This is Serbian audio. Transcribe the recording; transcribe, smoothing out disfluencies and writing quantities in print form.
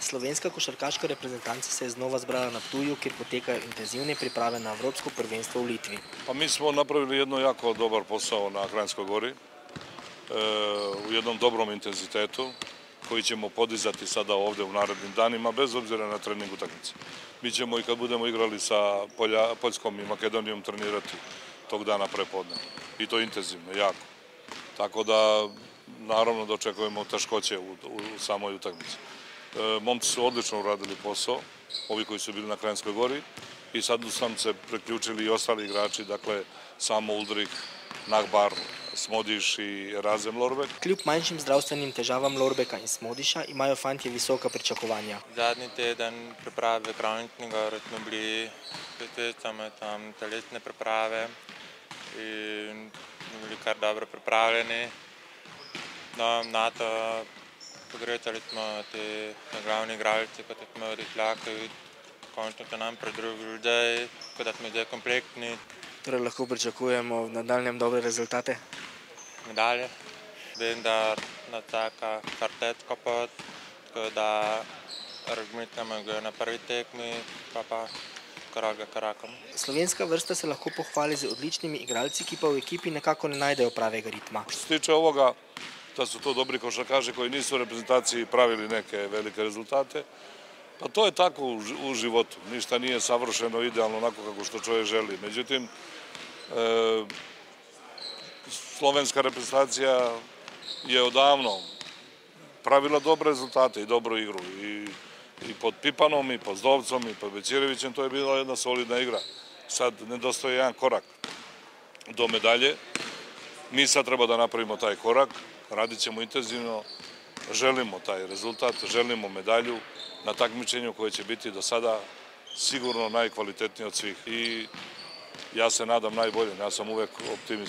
Slovenska košarkaška reprezentanca se je znova zbrala na Ptuju, kjer potekajo intenzivne priprave na Evropsko prvenstvo v Litvi. Pa mi smo napravili jedno jako dobar posao na Kranjskoj gori, u jednom dobrom intenzitetu koji ćemo podizati sada ovde u narednim danima, bez obzira na trening utakmice. Mi ćemo i kad budemo igrali sa Poljskom i Makedonijom trenirati tog dana prepodne. I to intenzivno, jako. Tako da, naravno da očekujemo teškoće u samoj utakmici. Momci su odlično uradili posao, ovi koji su bili na Kranjskoj gori, i sad su nam se priključili i ostali igrači, dakle Samo Uldrih, Nahbar, Smodiš i Razem Lorbek. Kljub manjšim zdravstvenim težavam Lorbeka in Smodiša imajo fantje visoka pričakovanja. Zadnji teden priprave Kranjčni gor smo bili testicami tam telesne priprave in smo bili kar dobro pripravljeni. Na to pogrešali smo te glavni igralci, kot smo rekli, končno so nam pridružili zdaj, tako da smo zdaj komplektni. Torej lahko pričakujemo v nadaljnjem dobre rezultate? Medalje. Vem, da nas čaka kar težka pot, tako da razmišljamo ga na prvi tekmi, pa korak za korakom. Slovenska vrsta se lahko pohvali z odličnimi igralci, ki pa v ekipi nekako ne najdejo pravega ritma. Što se tiče ovoga, da su to dobri košarkaši koji nisu u reprezentaciji pravili neke velike rezultate, pa to je tako u životu. Ništa nije savršeno, idealno onako kako što čovjek želi. Međutim, slovenska reprezentacija je odavno pravila dobre rezultate i dobru igru. I pod Pipanom, i pod Zdovcom, i pod Bećirevićem to je bila jedna solidna igra. Sad nedostaje jedan korak do medalje. Mi sad treba da napravimo taj korak, radit ćemo intenzivno, želimo taj rezultat, želimo medalju na takmičenju koje će biti do sada sigurno najkvalitetnije od svih. I ja se nadam najbolje, ja sam uvek optimist.